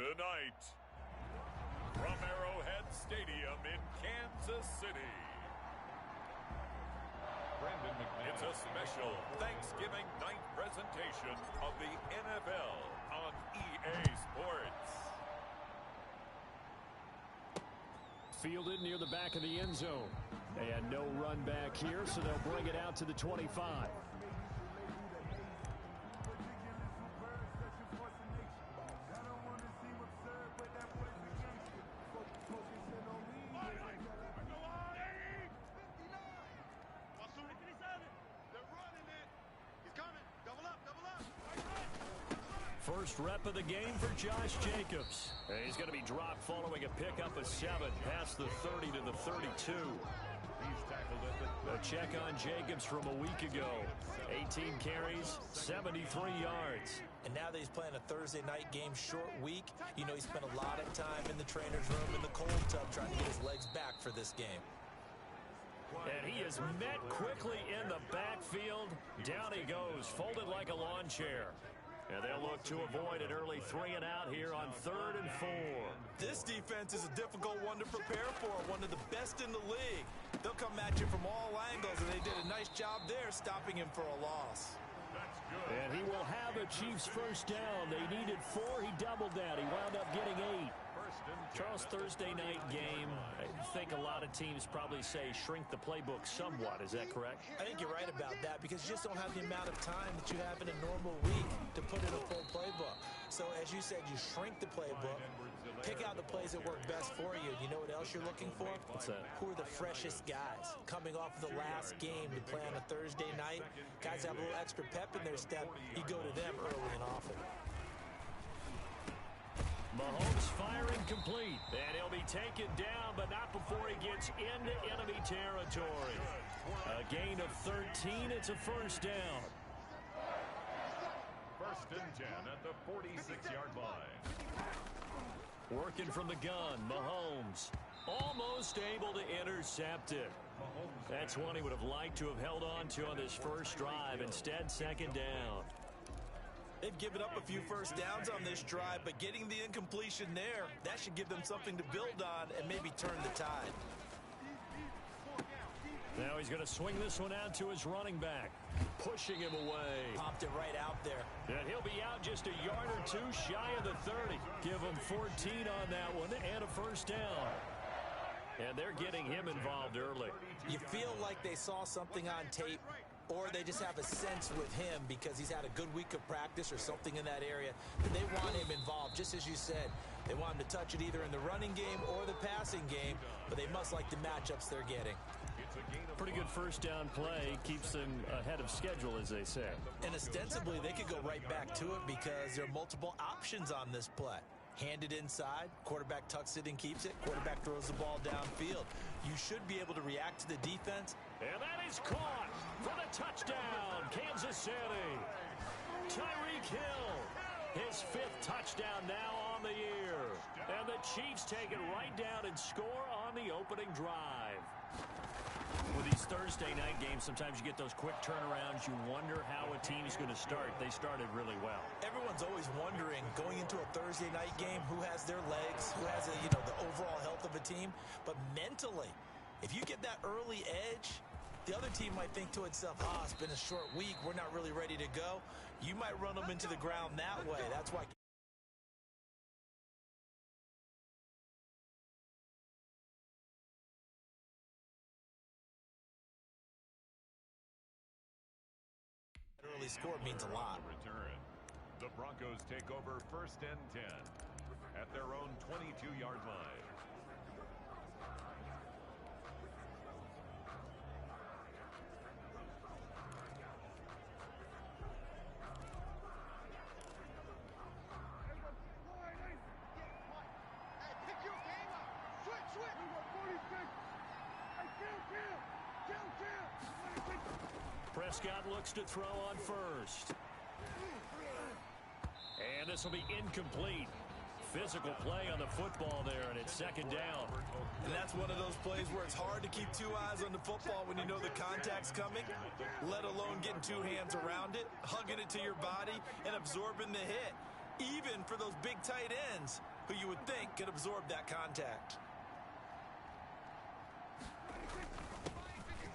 Tonight, from Arrowhead Stadium in Kansas City, it's a special Thanksgiving night presentation of the NFL on EA Sports. Fielded near the back of the end zone. And no run back here, so they'll bring it out to the 25. First rep of the game for Josh Jacobs. He's going to be dropped following a pickup of 7 past the 30 to the 32. He's tackled at the... A check on Jacobs from a week ago. 18 carries, 73 yards. And now that he's playing a Thursday night game, short week, you know he spent a lot of time in the trainer's room in the cold tub trying to get his legs back for this game. And he is met quickly in the backfield. Down he goes, folded like a lawn chair. And they'll look to avoid an early 3 and out here on 3rd and 4. This defense is a difficult one to prepare for, one of the best in the league. They'll come at you from all angles, and they did a nice job there stopping him for a loss. And he will have a Chiefs first down. They needed 4. He doubled that. He wound up getting 8. Charles, Thursday night game, I think a lot of teams probably say shrink the playbook somewhat. Is that correct? I think you're right about that because you just don't have the amount of time that you have in a normal week to put in a full playbook. So as you said, you shrink the playbook, pick out the plays that work best for you. You know what else you're looking for? What's that? Who are the freshest guys coming off of the last game to play on a Thursday night? Guys have a little extra pep in their step. You go to them early and often. Mahomes firing complete, and he'll be taken down, but not before he gets into enemy territory. A gain of 13, it's a first down. 1st and 10 at the 46-yard line. Working from the gun, Mahomes almost able to intercept it. That's one he would have liked to have held on to on this first drive. Instead, 2nd down. They've given up a few first downs on this drive, but getting the incompletion there, that should give them something to build on and maybe turn the tide. Now he's going to swing this one out to his running back, pushing him away. Popped it right out there. And he'll be out just a yard or 2 shy of the 30. Give him 14 on that one and a first down. And they're getting him involved early. You feel like they saw something on tape, or they just have a sense with him because he's had a good week of practice or something in that area. And they want him involved, just as you said. They want him to touch it either in the running game or the passing game, but they must like the matchups they're getting. Pretty good first down play. Keeps them ahead of schedule, as they say. And ostensibly, they could go right back to it because there are multiple options on this play. Handed inside, quarterback tucks it and keeps it, quarterback throws the ball downfield. You should be able to react to the defense. And that is caught for the touchdown, Kansas City. Tyreek Hill, his 5th touchdown now on the year. And the Chiefs take it right down and score on the opening drive. With these Thursday night games, sometimes you get those quick turnarounds. You wonder how a team's going to start. They started really well. Everyone's always wondering, going into a Thursday night game, who has their legs, who has the overall health of a team. But mentally, if you get that early edge, the other team might think to itself, it's been a short week. We're not really ready to go. You might run them into the ground that way. That's why early score means a lot. Return. The Broncos take over 1st and 10 at their own 22-yard line. Prescott looks to throw on first. And this will be incomplete. Physical play on the football there, and it's 2nd down. And that's one of those plays where it's hard to keep 2 eyes on the football when you know the contact's coming, let alone getting 2 hands around it, hugging it to your body, and absorbing the hit. Even for those big tight ends, who you would think could absorb that contact.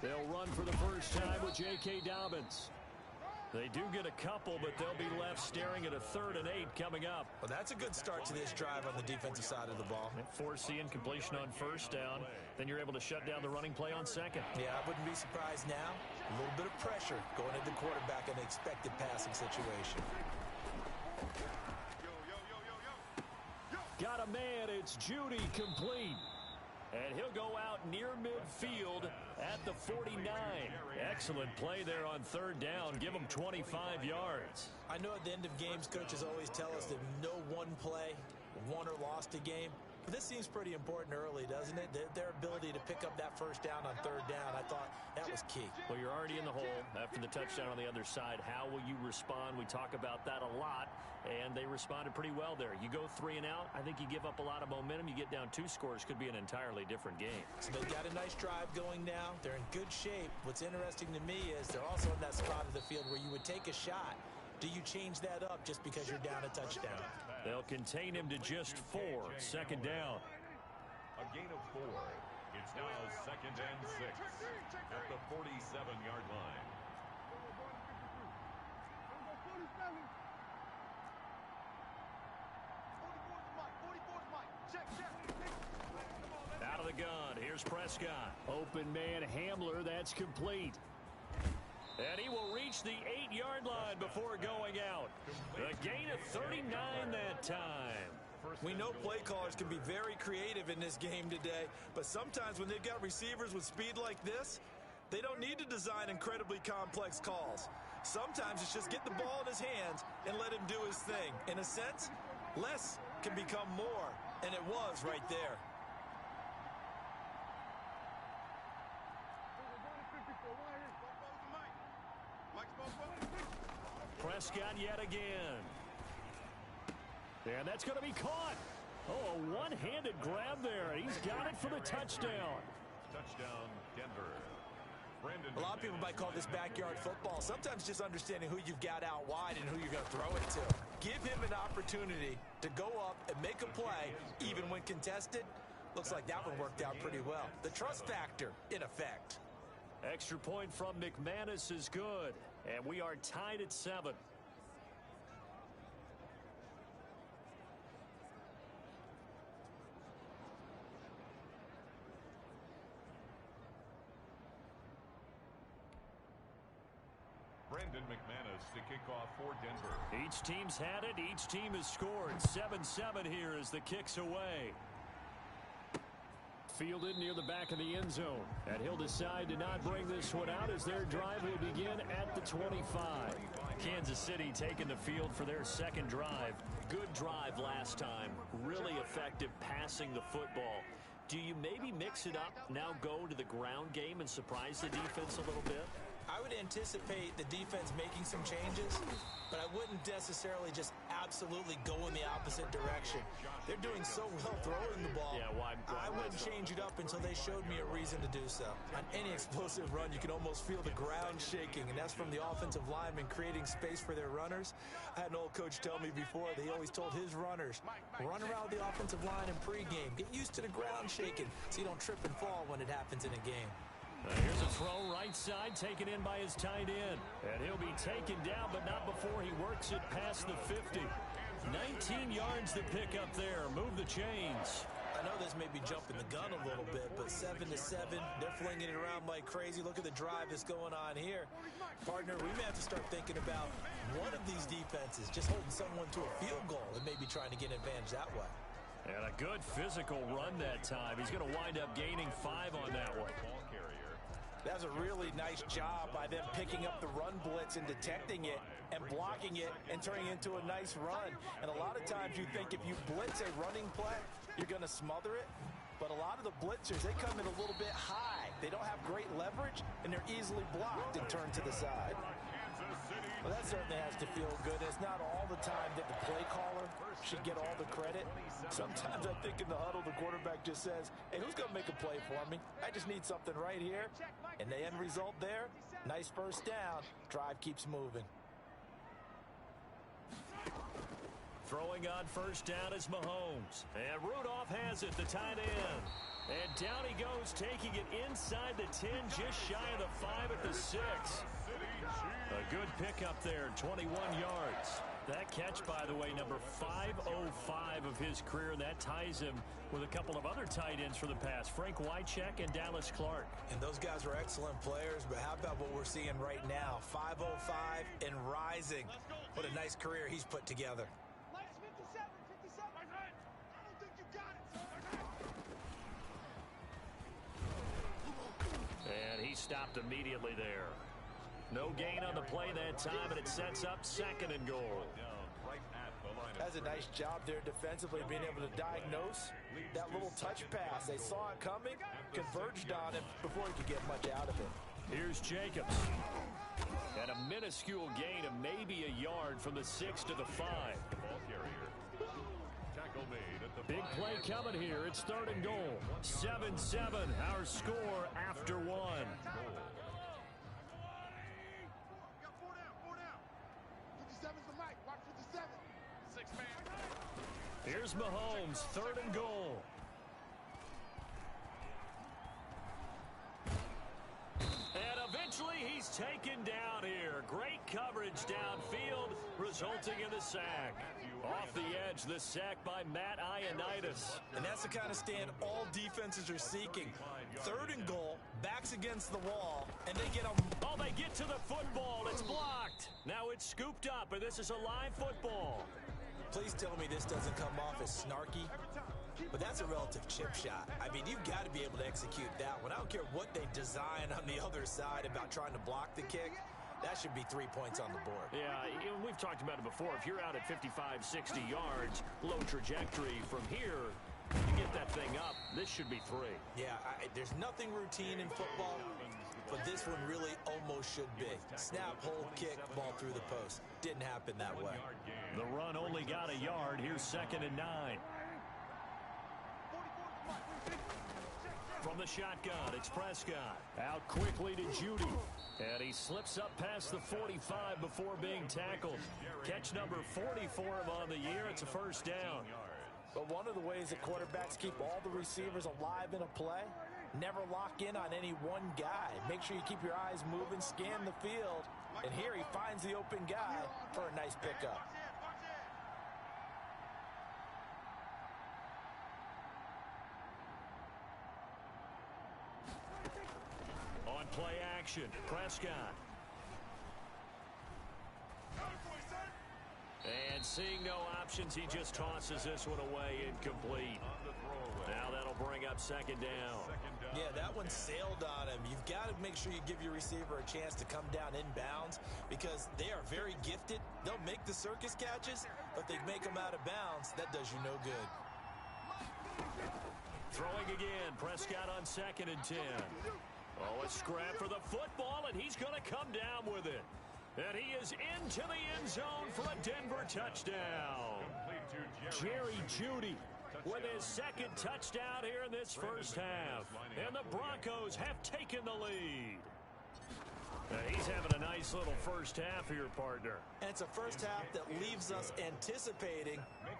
They'll run for the first time with J.K. Dobbins. They do get a couple, but they'll be left staring at a 3rd and 8 coming up. Well, that's a good start to this drive on the defensive side of the ball. Force the incompletion on first down. Then you're able to shut down the running play on second. Yeah, I wouldn't be surprised now. A little bit of pressure going into the quarterback in an expected passing situation. Got a man. It's Judy, complete. And he'll go out near midfield at the 49. Excellent play there on 3rd down. Give them 25 yards. I know at the end of games, coaches always tell us that no one play won or lost a game. But this seems pretty important early, doesn't it? Their ability to pick up that first down on 3rd down, I thought that was key. Well, you're already in the hole after the touchdown on the other side. How will you respond? We talk about that a lot, and they responded pretty well there. You go 3 and out, I think you give up a lot of momentum. You get down 2 scores, could be an entirely different game. So they've got a nice drive going now. They're in good shape. What's interesting to me is they're also in that spot of the field where you would take a shot. Do you change that up just because you're down a touchdown? They'll contain him to just 4. 2nd down. A gain of 4. It's now 2nd and 6 at the 47-yard line. Out of the gun. Here's Prescott. Open man Hamler. That's complete. And he will reach the 8-yard line before going out. A gain of 39 that time. We know play callers can be very creative in this game today, but sometimes when they've got receivers with speed like this, they don't need to design incredibly complex calls. Sometimes it's just get the ball in his hands and let him do his thing. In a sense, less can become more, and it was right there. Prescott yet again. And that's going to be caught. Oh, a one-handed grab there. He's got it for the touchdown. Touchdown, Denver. A lot of people might call this backyard football. Sometimes just understanding who you've got out wide and who you're going to throw it to. Give him an opportunity to go up and make a play, even when contested. Looks like that one worked out pretty well. The trust factor, in effect. Extra point from McManus is good. And we are tied at 7. Brandon McManus to kick off for Denver. Each team's had it. Each team has scored. 7-7 here as the kick's away. Fielded near the back of the end zone. And he'll decide to not bring this one out as their drive will begin at the 25. Kansas City taking the field for their 2nd drive. Good drive last time. Really effective passing the football. Do you maybe mix it up, now go to the ground game and surprise the defense a little bit? I would anticipate the defense making some changes, but I wouldn't necessarily just absolutely go in the opposite direction. They're doing so well throwing the ball. Yeah, I wouldn't change it up until they showed me a reason to do so. On any explosive run, you can almost feel the ground shaking, and that's from the offensive linemen creating space for their runners. I had an old coach tell me before, they always told his runners, run around the offensive line in pregame. Get used to the ground shaking so you don't trip and fall when it happens in a game. Here's a throw right side taken in by his tight end. And he'll be taken down, but not before he works it past the 50. 19 yards to pick up there. Move the chains. I know this may be jumping the gun a little bit, but 7-7, they're flinging it around like crazy. Look at the drive that's going on here. Partner, we may have to start thinking about one of these defenses just holding someone to a field goal and maybe trying to get an advantage that way. And a good physical run that time. He's going to wind up gaining 5 on that one. That was a really nice job by them picking up the run blitz and detecting it and blocking it and turning it into a nice run. And a lot of times you think if you blitz a running play, you're going to smother it. But a lot of the blitzers, they come in a little bit high. They don't have great leverage, and they're easily blocked and turned to the side. Well, that certainly has to feel good. It's not all the time that the play caller should get all the credit. Sometimes I think in the huddle, the quarterback just says, hey, who's going to make a play for me? I just need something right here. And the end result there, nice first down. Drive keeps moving. Throwing on first down is Mahomes. And Rudolph has it, the tight end. And down he goes, taking it inside the 10, just shy of the 5 at the 6. A good pickup there, 21 yards. That catch, by the way, number 505 of his career, and that ties him with a couple of other tight ends for the past, Frank Wycheck and Dallas Clark. And those guys were excellent players, but how about what we're seeing right now? 505 and rising. What a nice career he's put together. And he stopped immediately there. No gain on the play that time, and it sets up 2nd and goal. That's a nice job there defensively, being able to diagnose that little touch pass. They saw it coming, converged on it before he could get much out of it. Here's Jacobs. And a minuscule gain of maybe a yard from the 6 to the 5. Big play coming here. It's 3rd and goal. 7-7, our score after 1. Here's Mahomes, 3rd and goal. And eventually he's taken down here. Great coverage downfield, resulting in the sack. Off the edge, the sack by Matt Ioannidis. And that's the kind of stand all defenses are seeking. 3rd and goal, backs against the wall, and they get them. Oh, they get to the football. It's blocked. Now it's scooped up, and this is a live football. Please tell me this doesn't come off as snarky, but that's a relative chip shot. I mean, you've got to be able to execute that one. I don't care what they design on the other side about trying to block the kick. That should be 3 points on the board. Yeah, we've talked about it before. If you're out at 55, 60 yards, low trajectory from here, you get that thing up, this should be 3. Yeah, there's nothing routine in football, but this one really almost should be. Snap, hold, kick, ball through the post. Didn't happen that way. The run only got a yard. Here's 2nd and 9. From the shotgun, it's Prescott. Out quickly to Judy. And he slips up past the 45 before being tackled. Catch number 44 on the year. It's a 1st down. But one of the ways that quarterbacks keep all the receivers alive in a play, never lock in on any one guy. Make sure you keep your eyes moving, scan the field. And here he finds the open guy for a nice pickup. On play action, Prescott. And seeing no options, he just tosses this one away, incomplete. Now that'll bring up 2nd down. Yeah, that one sailed on him. You've got to make sure you give your receiver a chance to come down inbounds because they are very gifted. They'll make the circus catches, but they make them out of bounds. That does you no good. Throwing again, Prescott on 2nd and 10. Oh, a scrap for the football, and he's going to come down with it. And he is into the end zone for a Denver touchdown. Jerry Jeudy with his 2nd touchdown here in this 1st half. And the Broncos have taken the lead. Now he's having a nice little 1st half here, partner. And it's a 1st half that leaves us anticipating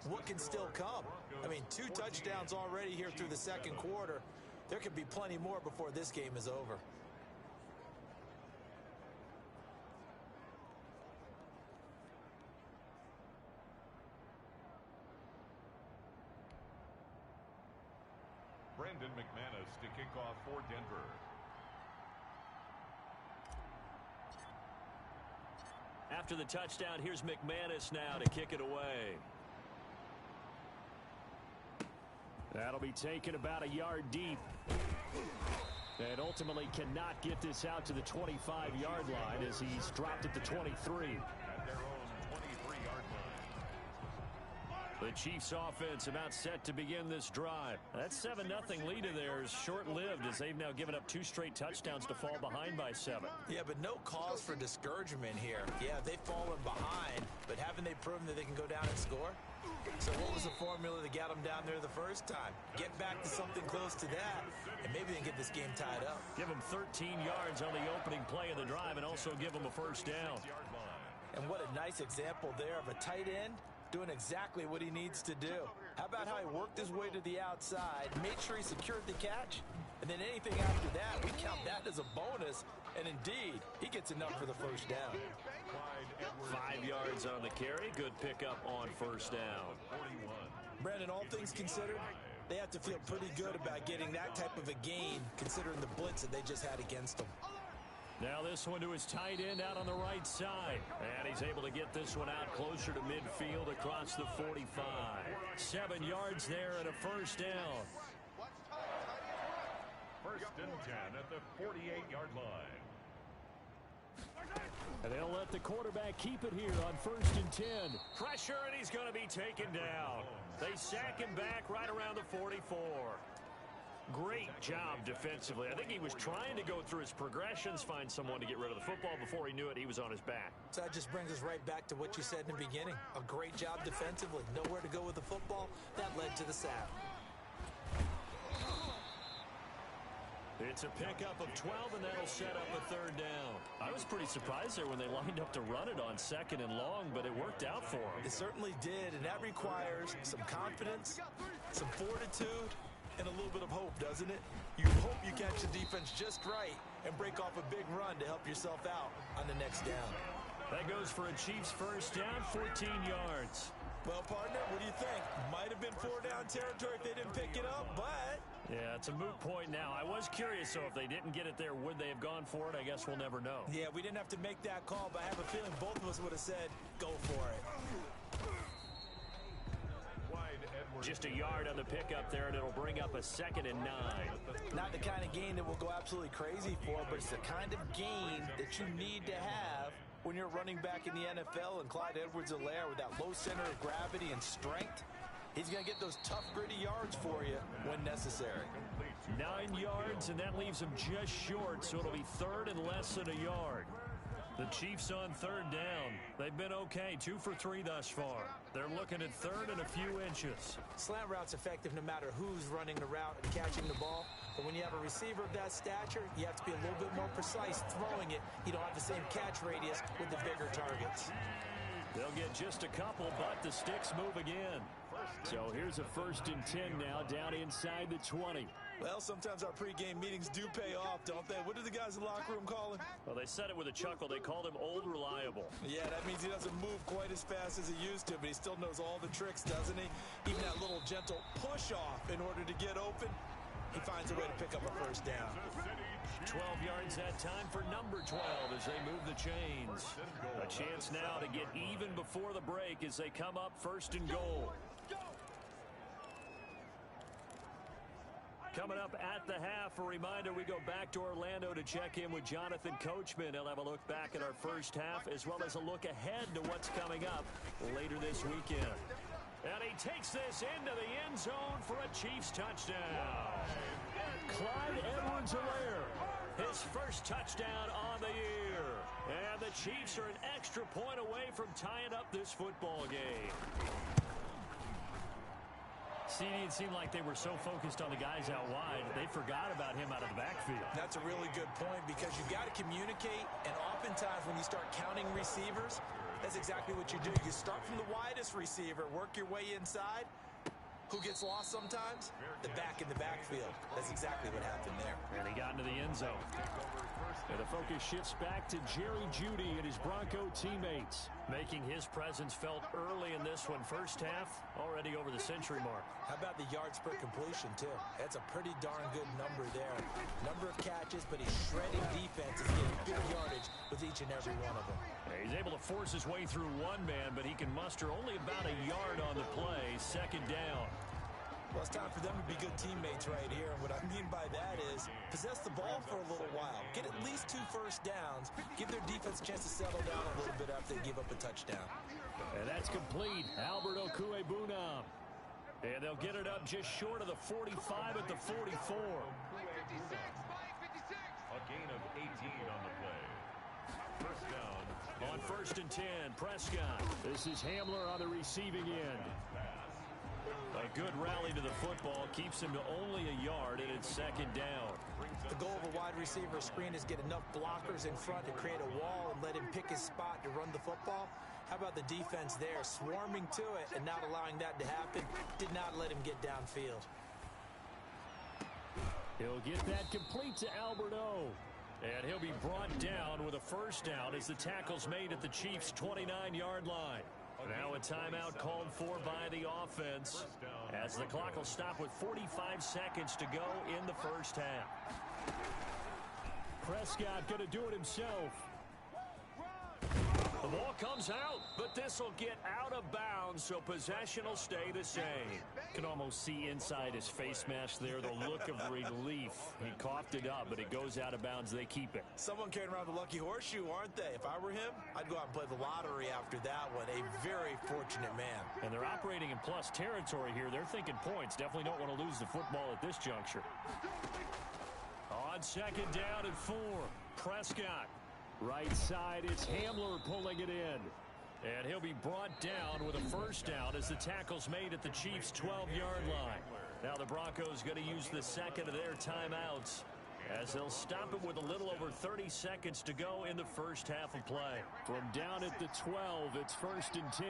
what can still come. I mean, 2 touchdowns already here through the 2nd quarter. There could be plenty more before this game is over. Brandon McManus to kick off for Denver. After the touchdown, here's McManus now to kick it away. That'll be taken about a yard deep. And ultimately cannot get this out to the 25-yard line as he's dropped at the 23. At their own 23-yard line. The Chiefs offense about set to begin this drive. That 7-0 lead of theirs short-lived as they've now given up 2 straight touchdowns to fall behind by 7. Yeah, but no cause for discouragement here. Yeah, they've fallen behind, but haven't they proven that they can go down and score? So what was the formula that got them down there the first time? Get back to something close to that, and maybe they can get this game tied up. Give them 13 yards on the opening play of the drive and also give them a 1st down. And what a nice example there of a tight end doing exactly what he needs to do. How about how he worked his way to the outside, made sure he secured the catch, and then anything after that, we count that as a bonus, and indeed, he gets enough for the first down. 5 yards on the carry. Good pickup on first down. Brandon, all things considered, they have to feel pretty good about getting that type of a gain, considering the blitz that they just had against them. Now this one to his tight end out on the right side. And he's able to get this one out closer to midfield across the 45. 7 yards there and a first down. First and 10 at the 48-yard line. And they'll let the quarterback keep it here on first and 10. Pressure, and he's going to be taken down. They sack him back right around the 44. Great job defensively. I think he was trying to go through his progressions, find someone to get rid of the football. Before he knew it, he was on his back. So that just brings us right back to what you said in the beginning. A great job defensively. Nowhere to go with the football. That led to the sack. It's a pickup of 12, and that'll set up a third down. I was pretty surprised there when they lined up to run it on second and long, but it worked out for them. It certainly did, and that requires some confidence, some fortitude, and a little bit of hope, doesn't it? You hope you catch the defense just right and break off a big run to help yourself out on the next down. That goes for a Chiefs first down, 14 yards. Well, partner, what do you think? Might have been 4-down territory if they didn't pick it up, but... Yeah, it's a moot point now. I was curious, so if they didn't get it there, would they have gone for it? I guess we'll never know. Yeah, we didn't have to make that call, but I have a feeling both of us would have said, go for it. Just a yard on the pickup there, and it'll bring up a 2nd and 9. Not the kind of gain that will go absolutely crazy for, but it's the kind of gain that you need to have when you're running back in the NFL, and Clyde Edwards-Helaire with that low center of gravity and strength, he's going to get those tough, gritty yards for you when necessary. 9 yards, and that leaves him just short, so it'll be third and less than a yard. The Chiefs on third down. They've been okay, 2 for 3 thus far. They're looking at third and a few inches. Slant route's effective no matter who's running the route and catching the ball. But when you have a receiver of that stature, you have to be a little bit more precise throwing it. You don't have the same catch radius with the bigger targets. They'll get just a couple, but the sticks move again. So here's a first and 10 now, down inside the 20. Well, sometimes our pregame meetings do pay off, don't they? What do the guys in the locker room call him? Well, they said it with a chuckle. They called him Old Reliable. Yeah, that means he doesn't move quite as fast as he used to, but he still knows all the tricks, doesn't he? Even that little gentle push-off in order to get open, he finds a way to pick up a first down. 12 yards that time for number 12 as they move the chains. A chance now to get even before the break as they come up first and goal. Coming up at the half, a reminder, we go back to Orlando to check in with Jonathan Coachman. He'll have a look back at our first half as well as a look ahead to what's coming up later this weekend. And he takes this into the end zone for a Chiefs touchdown. Clyde Edwards-Helaire, his first touchdown on the year. And the Chiefs are an extra point away from tying up this football game. CD, it seemed like they were so focused on the guys out wide, they forgot about him out of the backfield. That's a really good point because you've got to communicate, and oftentimes when you start counting receivers, that's exactly what you do. You start from the widest receiver, work your way inside. Who gets lost sometimes? The back in the backfield. That's exactly what happened there. And he got into the end zone. And the focus shifts back to Jerry Jeudy and his Bronco teammates, making his presence felt early in this one. First half, already over the century mark. How about the yards per completion, too? That's a pretty darn good number there. Number of catches, but he's shredding defenses, getting big yardage with each and every one of them. He's able to force his way through one man, but he can muster only about a yard on the play. Second down. Well, it's time for them to be good teammates right here. And what I mean by that is possess the ball for a little while. Get at least 2 first downs. Give their defense a chance to settle down a little bit after they give up a touchdown. And that's complete. Albert Okwuegbunam. And they'll get it up just short of the 45 at the 44. A gain of 18 on the play. First down. On first and 10, Prescott. This is Hamler on the receiving end. A good rally to the football. Keeps him to only a yard, and it's second down. The goal of a wide receiver screen is get enough blockers in front to create a wall and let him pick his spot to run the football. How about the defense there, swarming to it and not allowing that to happen? Did not let him get downfield. He'll get that complete to Alberto. And he'll be brought down with a first down as the tackle's made at the Chiefs' 29-yard line. Now a timeout called for by the offense as the clock will stop with 45 seconds to go in the first half. Prescott going to do it himself. The ball comes out, but this will get out of bounds, so possession will stay the same. Can almost see inside his face mask there the look of relief. He coughed it up, but it goes out of bounds. They keep it. Someone carrying around the lucky horseshoe, aren't they? If I were him, I'd go out and play the lottery after that one. A very fortunate man. And they're operating in plus territory here. They're thinking points. Definitely don't want to lose the football at this juncture. On second down and 4, Prescott. Right side, it's Hamler pulling it in. And he'll be brought down with a first down as the tackle's made at the Chiefs' 12-yard line. Now the Broncos going to use the second of their timeouts as they'll stop it with a little over 30 seconds to go in the first half of play. From down at the 12, it's 1st and 10.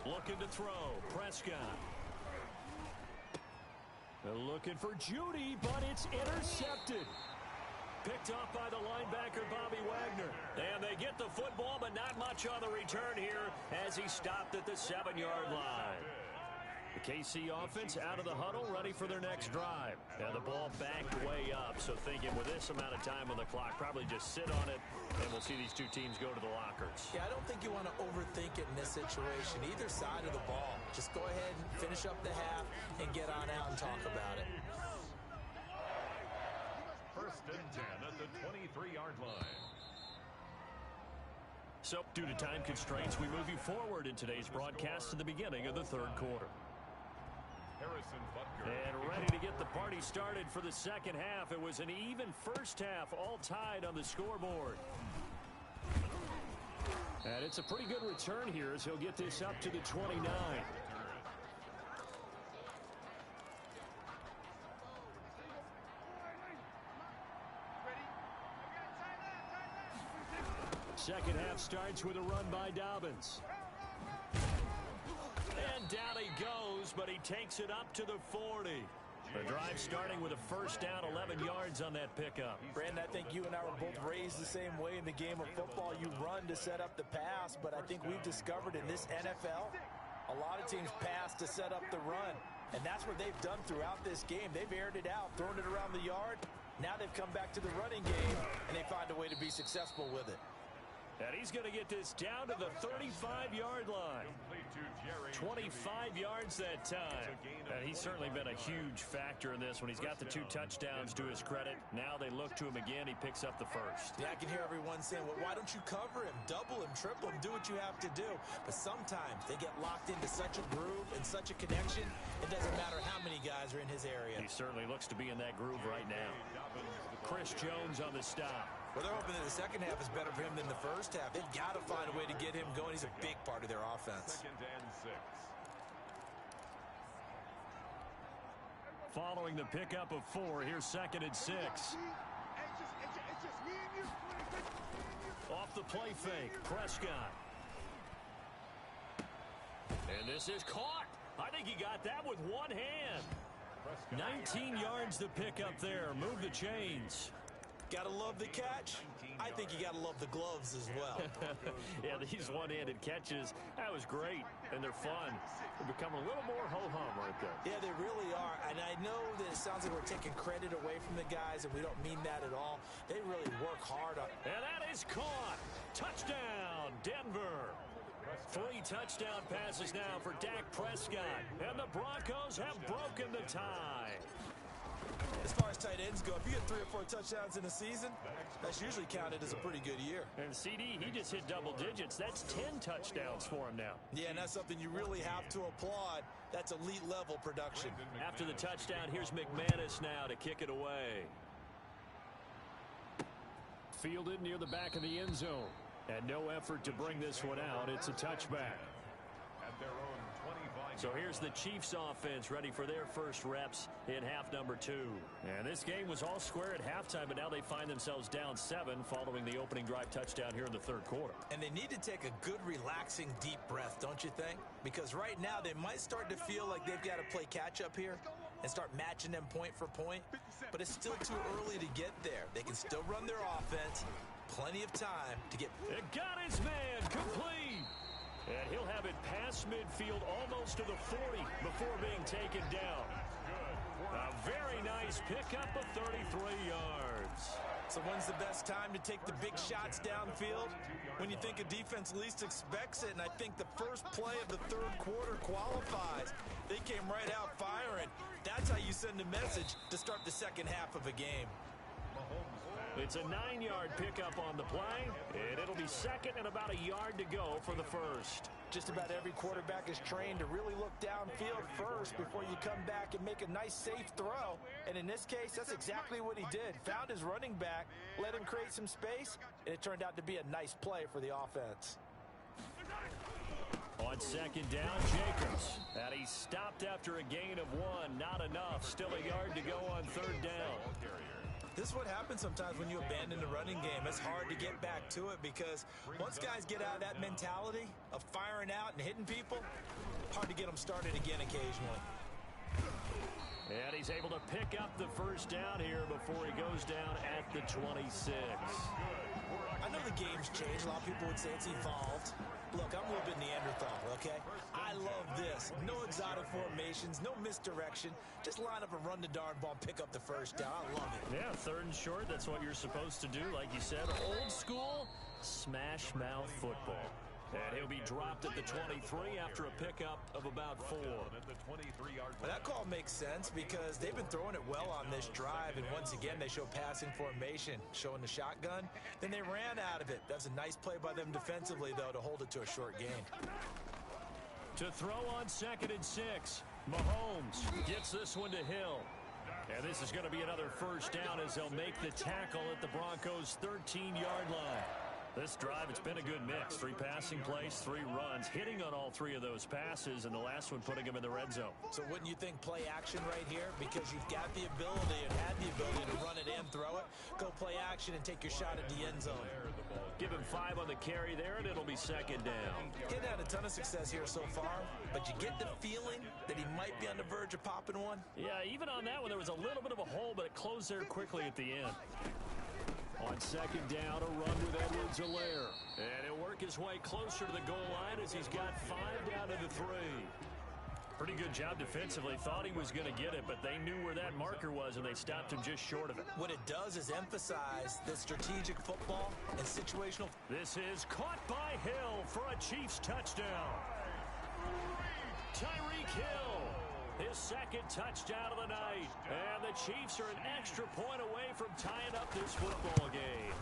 Looking to throw, Prescott. They're looking for Judy, but it's intercepted. Picked off by the linebacker, Bobby Wagner. And they get the football, but not much on the return here as he stopped at the 7-yard line. The KC offense out of the huddle, ready for their next drive. Now the ball backed way up, so thinking with this amount of time on the clock, probably just sit on it, and we'll see these two teams go to the lockers. Yeah, I don't think you want to overthink it in this situation, either side of the ball. Just go ahead and finish up the half and get on out and talk about it. 1st and 10 at the 23-yard line. So, due to time constraints, we move you forward in today's broadcast to the beginning of the 3rd quarter. And ready to get the party started for the second half. It was an even first half, all tied on the scoreboard. And it's a pretty good return here as he'll get this up to the 29. Second half starts with a run by Dobbins. And down he goes, but he takes it up to the 40. The drive starting with a first down, 11 yards on that pickup. Brandon, I think you and I were both raised the same way in the game of football. You run to set up the pass, but I think we've discovered in this NFL, a lot of teams pass to set up the run. And that's what they've done throughout this game. They've aired it out, thrown it around the yard. Now they've come back to the running game, and they find a way to be successful with it. And he's going to get this down to the 35-yard line. 25 yards that time. And he's certainly been a huge factor in this when he's got the 2 touchdowns to his credit. Now they look to him again. He picks up the first. Yeah, I can hear everyone saying, well, why don't you cover him, double him, triple him, do what you have to do. But sometimes they get locked into such a groove and such a connection, it doesn't matter how many guys are in his area. He certainly looks to be in that groove right now. Chris Jones on the stop. Well, they're hoping that the second half is better for him than the first half. They've got to find a way to get him going. He's a big part of their offense. 2nd and 6. Following the pickup of 4, here's 2nd and 6. Off the play fake, Prescott. And this is caught. I think he got that with one hand. 19 yards to pick up there. Move the chains. Gotta love the catch. I think you gotta love the gloves as well. Yeah, these one-handed catches, that was great, and they're fun. They're becoming a little more ho-hum right there. Yeah, they really are, and I know that it sounds like we're taking credit away from the guys, and we don't mean that at all. They really work hard on it. And that is caught. Touchdown, Denver. 3 touchdown passes now for Dak Prescott, and the Broncos have broken the tie. As far as tight ends go, if you get 3 or 4 touchdowns in a season, that's usually counted as a pretty good year. And CD, he just hit double digits. That's 10 touchdowns for him now. Yeah, and that's something you really have to applaud. That's elite level production. After the touchdown, here's McManus now to kick it away. Fielded near the back of the end zone. And no effort to bring this one out. It's a touchback. At their own 25. So here's the Chiefs offense ready for their first reps in half number 2. And this game was all square at halftime, but now they find themselves down 7 following the opening drive touchdown here in the third quarter. And they need to take a good, relaxing, deep breath, don't you think? Because right now they might start to feel like they've got to play catch-up here and start matching them point for point. But it's still too early to get there. They can still run their offense. Plenty of time to get... It got his man complete. And he'll have it past midfield almost to the 40 before being taken down. A very nice pickup of 33 yards. So when's the best time to take the big shots downfield? When you think a defense least expects it, and I think the first play of the third quarter qualifies. They came right out firing. That's how you send a message to start the second half of a game. It's a 9-yard pickup on the play, and it'll be second and about a yard to go for the first. Just about every quarterback is trained to really look downfield first before you come back and make a nice, safe throw. And in this case, that's exactly what he did. Found his running back, let him create some space, and it turned out to be a nice play for the offense. On second down, Jacobs. And he stopped after a gain of 1. Not enough. Still a yard to go on third down. This is what happens sometimes when you abandon the running game. It's hard to get back to it because once guys get out of that mentality of firing out and hitting people, hard to get them started again occasionally. And he's able to pick up the first down here before he goes down at the 26. I know the game's changed. A lot of people would say it's evolved. Look, I'm a little bit Neanderthal, okay? I love this. No exotic formations, no misdirection. Just line up and run the darn ball, pick up the first down. I love it. Yeah, third and short, that's what you're supposed to do. Like you said, old school smash mouth football. And he'll be dropped at the 23 after a pickup of about 4. Well, that call makes sense because they've been throwing it well on this drive, and once again they show passing formation, showing the shotgun. Then they ran out of it. That's a nice play by them defensively, though, to hold it to a short gain. To throw on second and 6, Mahomes gets this one to Hill. And this is going to be another first down as they'll make the tackle at the Broncos' 13-yard line. This drive, it's been a good mix. 3 passing plays, 3 runs, hitting on all 3 of those passes, and the last one putting them in the red zone. So wouldn't you think play action right here? Because you've got the ability and had the ability to run it and throw it. Go play action and take your shot at the end zone. Give him 5 on the carry there, and it'll be second down. He's had a ton of success here so far, but you get the feeling that he might be on the verge of popping one. Yeah, even on that one, there was a little bit of a hole, but it closed there quickly at the end. On second down, a run with Edwards-Helaire. And he'll work his way closer to the goal line as he's got 5 down to the 3. Pretty good job defensively. Thought he was going to get it, but they knew where that marker was, and they stopped him just short of it. What it does is emphasize that strategic football and situational. This is caught by Hill for a Chiefs touchdown. Tyreek Hill, his second touchdown of the night. And the Chiefs are an extra point away from tying up this football game.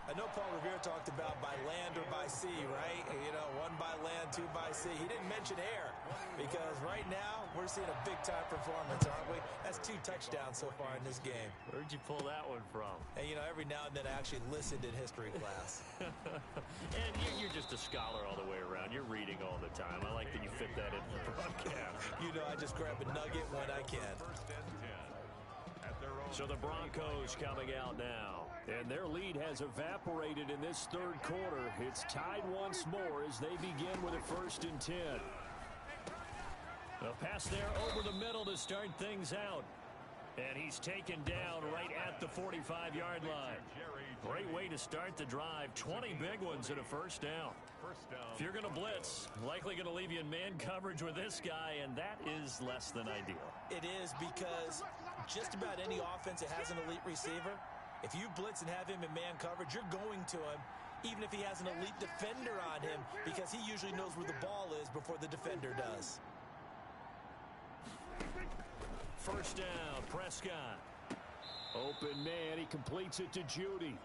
I know Paul Revere talked about by land or by sea, right? You know, 1 by land, 2 by sea. He didn't mention air because right now we're seeing a big-time performance, aren't we? That's 2 touchdowns so far in this game. Where'd you pull that one from? And, you know, every now and then I actually listened in history class. And you're just a scholar all the way around. You're reading all the time. I like that you fit that in the broadcast. You know, I just grab a nugget when I can. So the Broncos coming out now. And their lead has evaporated in this third quarter. It's tied once more as they begin with a 1st and 10. A pass there over the middle to start things out. And he's taken down right at the 45-yard line. Great way to start the drive. 20 big ones and a first down. If you're going to blitz, likely going to leave you in man coverage with this guy, and that is less than ideal. It is because just about any offense that has an elite receiver, if you blitz and have him in man coverage, you're going to him, even if he has an elite defender on him, because he usually knows where the ball is before the defender does. first down. Prescott. Open man. He completes it to Judy.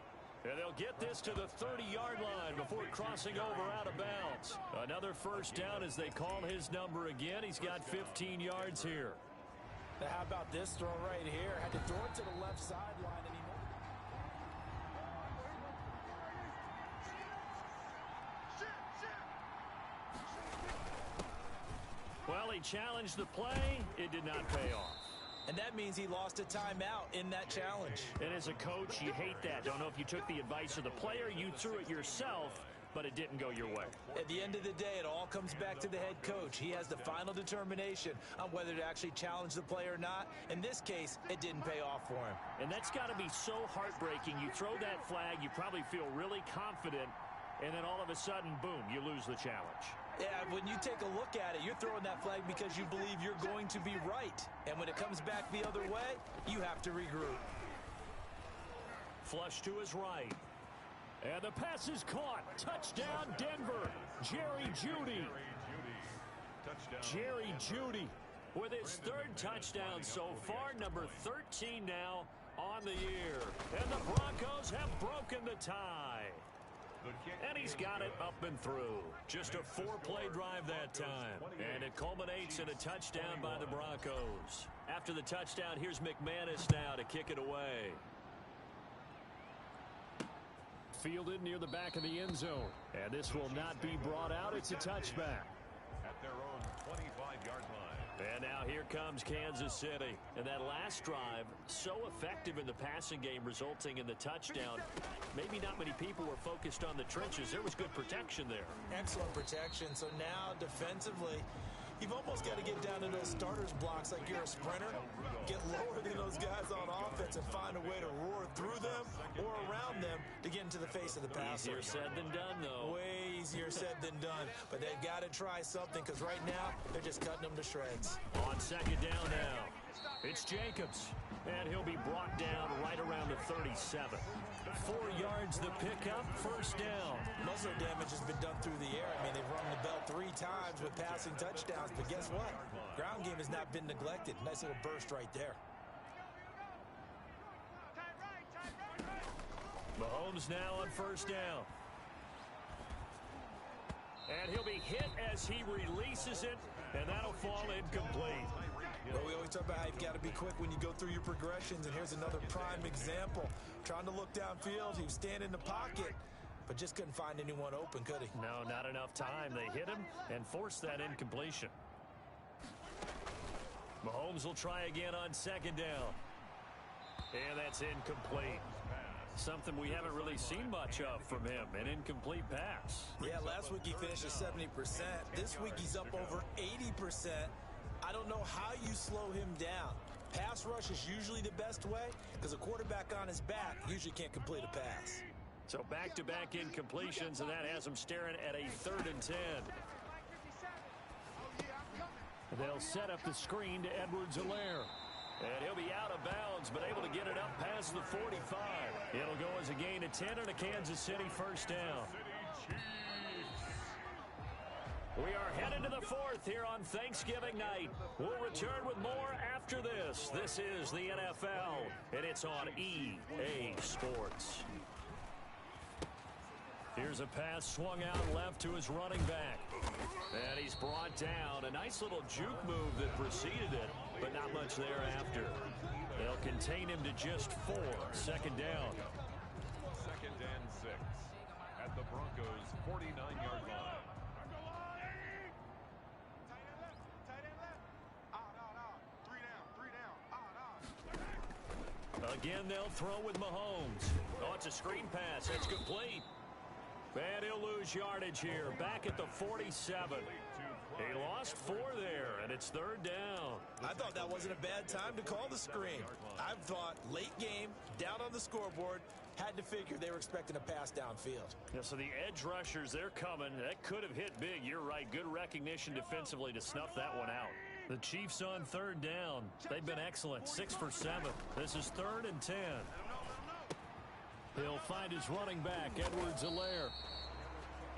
And they'll get this to the 30-yard line before crossing over out of bounds. Another first down as they call his number again. He's got 15 yards here. Now how about this throw right here? Had to throw it to the left sideline, and Well, he challenged the play. It did not pay off. And that means he lost a timeout in that challenge. And as a coach, you hate that. Don't know if you took the advice of the player, you threw it yourself, but it didn't go your way. At the end of the day, it all comes back to the head coach. He has the final determination on whether to actually challenge the play or not. In this case, it didn't pay off for him. And that's got to be so heartbreaking. You throw that flag, you probably feel really confident, and then all of a sudden, boom, you lose the challenge. Yeah, when you take a look at it, you're throwing that flag because you believe you're going to be right. And when it comes back the other way, you have to regroup. Flush to his right. And the pass is caught. Touchdown, Denver. Jerry Jeudy. Jerry Jeudy with his third touchdown so far, number 13 now on the year. And the Broncos have broken the tie. And he's got it up and through. Just a 4-play drive that time. And it culminates in a touchdown by the Broncos. After the touchdown, here's McManus now to kick it away. Fielded near the back of the end zone. And this will not be brought out. It's a touchback. At their own 25-yard line. And now here comes Kansas City. And that last drive, so effective in the passing game, resulting in the touchdown. Maybe not many people were focused on the trenches. There was good protection there. Excellent protection. So now, defensively, you've almost got to get down to those starters blocks like you're a sprinter. Get lower than those guys on offense and find a way to roar through them or around them to get into the face of the passer. Easier said than done, though. Way easier said than done. But they've got to try something because right now they're just cutting them to shreds. On second down now, it's Jacobs. And he'll be brought down right around the 37. 4 yards the pickup, first down. Most of their damage has been done through the air. I mean, they've rung the bell 3 times with passing touchdowns. But guess what? Ground game has not been neglected. Nice little burst right there. Mahomes now on first down. And he'll be hit as he releases it, and that'll fall incomplete. Well, we always talk about how you've got to be quick when you go through your progressions, and here's another prime example. Trying to look downfield, he was standing in the pocket, but just couldn't find anyone open, could he? No, not enough time. They hit him and forced that incompletion. Mahomes will try again on second down. And that's incomplete. Something we haven't really seen much of from him, an incomplete pass. Yeah, last week he finished at 70%. This week he's up over 80%. I don't know how you slow him down. Pass rush is usually the best way because a quarterback on his back usually can't complete a pass. So back-to-back incompletions, and that has him staring at a 3rd and 10. They'll set up the screen to Edwards-Helaire. And he'll be out of bounds, but able to get it up past the 45. It'll go as a gain of 10 and a Kansas City first down. We are headed to the 4th here on Thanksgiving night. We'll return with more after this. This is the NFL, and it's on EA Sports. Here's a pass swung out left to his running back. And he's brought down. A nice little juke move that preceded it, but not much thereafter. They'll contain him to just 4. Second down. 2nd and 6 at the Broncos' 49-yard line. Again, they'll throw with Mahomes. Oh, it's a screen pass. That's complete. And he'll lose yardage here. Back at the 47. He lost 4 there, and it's 3rd down. I thought that wasn't a bad time to call the screen. I thought late game, down on the scoreboard, had to figure they were expecting a pass downfield. Yeah, so the edge rushers, they're coming. That could have hit big. You're right. Good recognition defensively to snuff that one out. The Chiefs on 3rd down. They've been excellent. 6 for 7. This is 3rd and 10. He'll find his running back, Edwards-Helaire.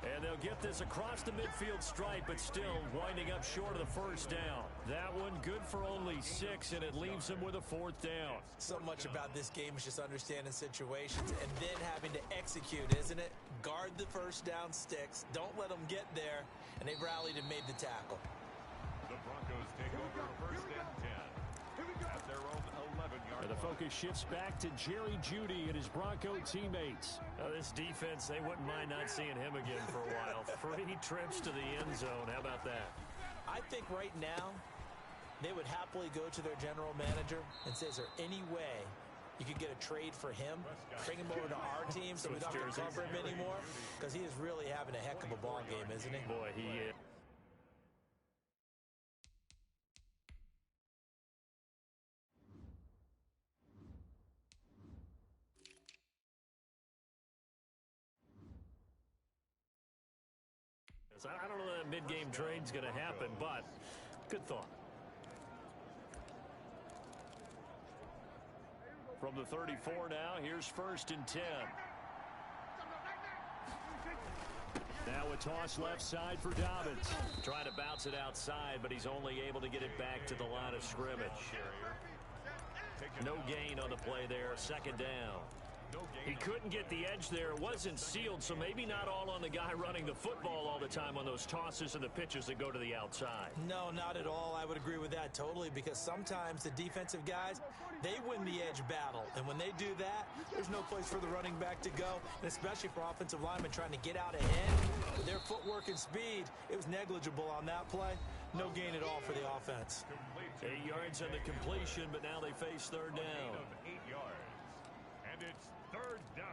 And they'll get this across the midfield stripe, but still winding up short of the first down. That one good for only 6, and it leaves them with a 4th down. So much about this game is just understanding situations and then having to execute, isn't it? Guard the first down sticks. Don't let them get there. And they've rallied and made the tackle. The Broncos take over 1st and 10 at their own 11-yard And the focus shifts back to Jerry Jeudy and his Bronco teammates. Now, this defense, they wouldn't mind not seeing him again for a while. 3 trips to the end zone. How about that? I think right now they would happily go to their general manager and say, is there any way you could get a trade for him, bring him over to our team so we don't have to cover him anymore? Because he is really having a heck of a ball game, isn't he? Boy, he is. I don't know that mid-game trade's going to happen, but good thought. From the 34 now, here's 1st and 10. Now a toss left side for Dobbins. Trying to bounce it outside, but he's only able to get it back to the line of scrimmage. No gain on the play there, 2nd down. He couldn't get the edge there. It wasn't sealed, so maybe not all on the guy running the football all the time on those tosses and the pitches that go to the outside. No, not at all. I would agree with that totally, because sometimes the defensive guys, they win the edge battle. And when they do that, there's no place for the running back to go, and especially for offensive linemen trying to get out ahead. With their footwork and speed, it was negligible on that play. No gain at all for the offense. 8 yards on the completion, but now they face 3rd down. 8 yards. And it's 3rd down.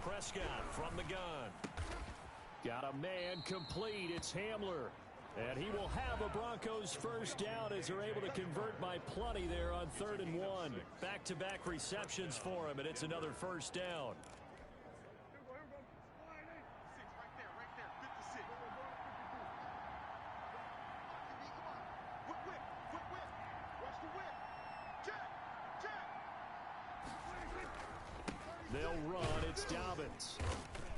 Prescott from the gun. Got a man complete. It's Hamler. And he will have a Broncos 1st down as they're able to convert by plenty there on 3rd and 1. Back-to-back receptions for him, and it's another 1st down. They'll run. It's Dobbins.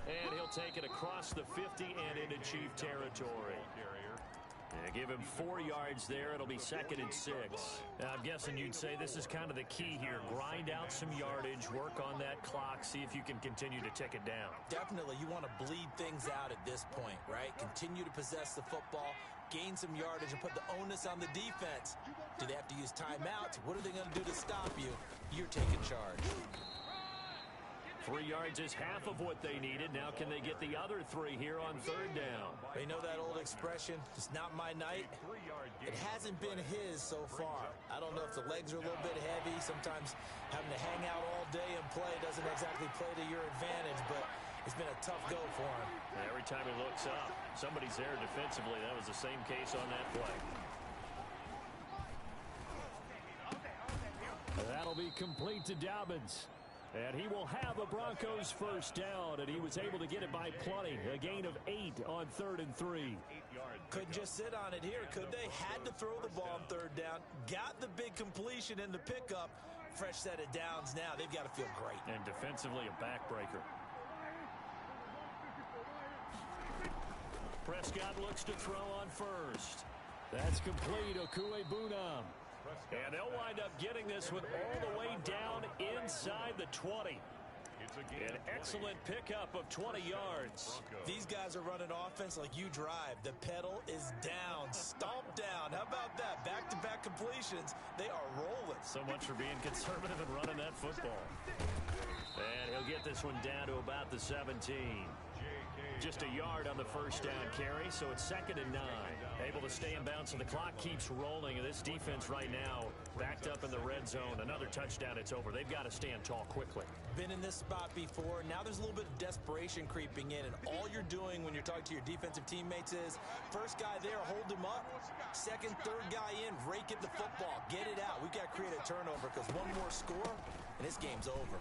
And he'll take it across the 50 and into Chief territory. Give him 4 yards there. It'll be 2nd and 6. Now, I'm guessing you'd say this is kind of the key here. Grind out some yardage, work on that clock, see if you can continue to tick it down. Definitely. You want to bleed things out at this point, right? Continue to possess the football, gain some yardage, and put the onus on the defense. Do they have to use timeouts? What are they going to do to stop you? You're taking charge. 3 yards is half of what they needed. Now can they get the other 3 here on 3rd down? They know that old expression, it's not my night. It hasn't been his so far. I don't know if the legs are a little bit heavy. Sometimes having to hang out all day and play doesn't exactly play to your advantage, but it's been a tough go for him. Every time he looks up, somebody's there defensively. That was the same case on that play. That'll be complete to Dobbins. And he will have a Broncos 1st down, and he was able to get it by plenty. A gain of 8 on 3rd and 3. Couldn't just sit on it here, could they? Had to throw the ball on 3rd down. Got the big completion in the pickup. Fresh set of downs now. They've got to feel great. And defensively, a backbreaker. Prescott looks to throw on 1st. That's complete. Okuegbunam. And they'll wind up getting this one all the way down inside the 20. An excellent pickup of 20 yards. These guys are running offense like you drive. The pedal is down. Stomp down. How about that? Back-to-back completions. They are rolling. So much for being conservative and running that football. And he'll get this one down to about the 17. Just a yard on the 1st down carry, so it's 2nd and 9. Able to stay in bounds, and the clock keeps rolling. And this defense right now backed up in the red zone. Another touchdown, it's over. They've got to stand tall quickly. Been in this spot before. Now there's a little bit of desperation creeping in, and all you're doing when you're talking to your defensive teammates is, first guy there, hold him up. Second, third guy in, rake at the football. Get it out. We've got to create a turnover because one more score, and this game's over.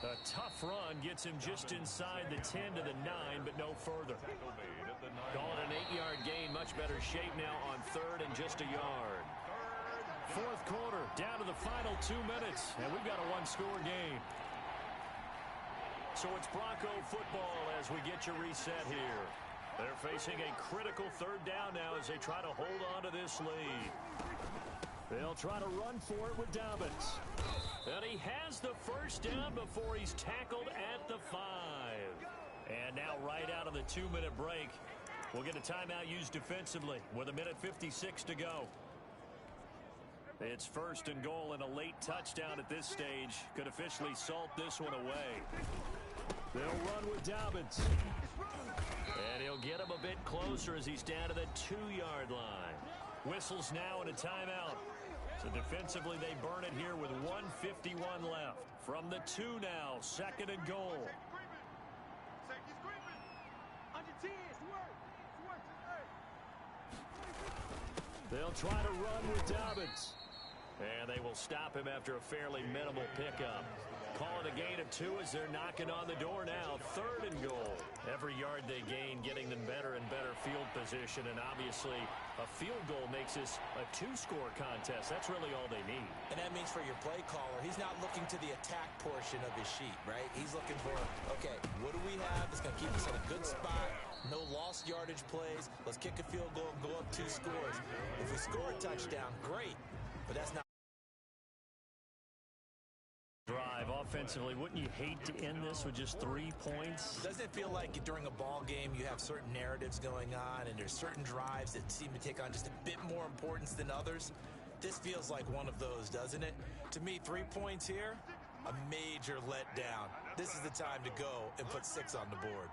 A tough run gets him just inside the 10 to the 9, but no further. Calling an 8-yard gain, much better shape now on third and just a yard. Fourth quarter, down to the final 2 minutes, and we've got a one-score game. So it's Bronco football as we get your reset here. They're facing a critical third down now as they try to hold on to this lead. They'll try to run for it with Dobbins. And he has the first down before he's tackled at the 5. And now right out of the 2-minute break, we'll get a timeout used defensively with 1:56 to go. It's first and goal, and a late touchdown at this stage could officially salt this one away. They'll run with Dobbins. And he'll get him a bit closer as he's down to the 2-yard line. Whistles now and a timeout. So defensively, they burn it here with 1:51 left. From the 2 now, second and goal. They'll try to run with Dobbins. And they will stop him after a fairly minimal pickup. Call it a gain of 2 as they're knocking on the door now. Third and goal. Every yard they gain getting them better and better field position. And obviously, a field goal makes this a 2-score contest. That's really all they need. And that means for your play caller, he's not looking to the attack portion of his sheet, right? He's looking for, okay, what do we have that's going to keep us in a good spot? No lost yardage plays. Let's kick a field goal and go up 2 scores. If we score a touchdown, great. But that's not. Drive offensively, wouldn't you hate to end this with just 3 points? Doesn't it feel like during a ball game you have certain narratives going on and there's certain drives that seem to take on just a bit more importance than others? This feels like one of those, doesn't it? To me, 3 points here, a major letdown. This is the time to go and put 6 on the board.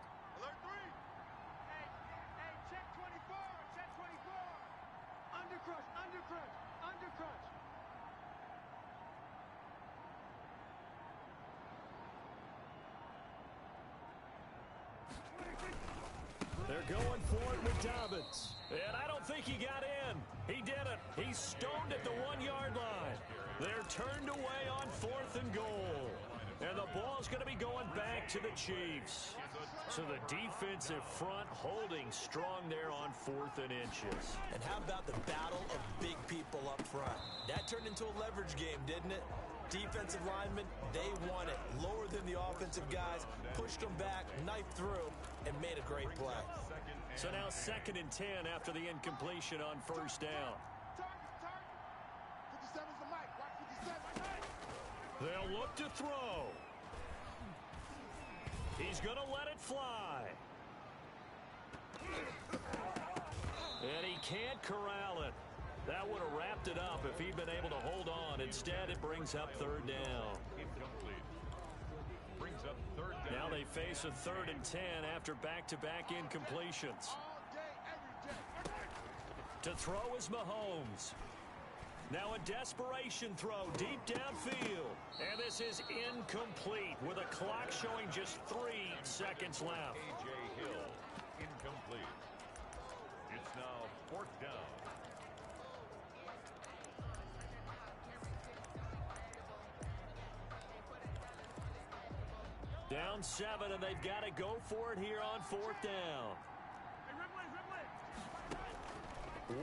They're going for it with Dobbins. And I don't think he got in. He did it. He's stoned at the 1-yard line. They're turned away on 4th and goal. And the ball's going to be going back to the Chiefs. So the defensive front holding strong there on 4th and inches. And how about the battle of big people up front? That turned into a leverage game, didn't it? Defensive linemen, they won it. Lower than the offensive guys, pushed them back, knifed through, and made a great play. So now 2nd and 10 after the incompletion on first down. They'll look to throw. He's going to let it fly. And he can't corral it. That would have wrapped it up if he'd been able to hold on. Instead, it brings up 3rd down. Now they face a 3rd and 10 after back-to-back incompletions. To throw is Mahomes. Now a desperation throw deep downfield. And this is incomplete with a clock showing just 3 seconds left. A.J. Hill, incomplete. It's now 4th down. Down 7, and they've got to go for it here on 4th down.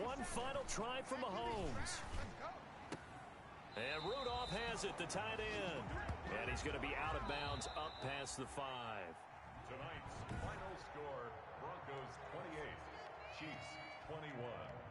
One final try from Mahomes. And Rudolph has it, the tight end. And he's going to be out of bounds up past the 5. Tonight's final score, Broncos 28, Chiefs 21.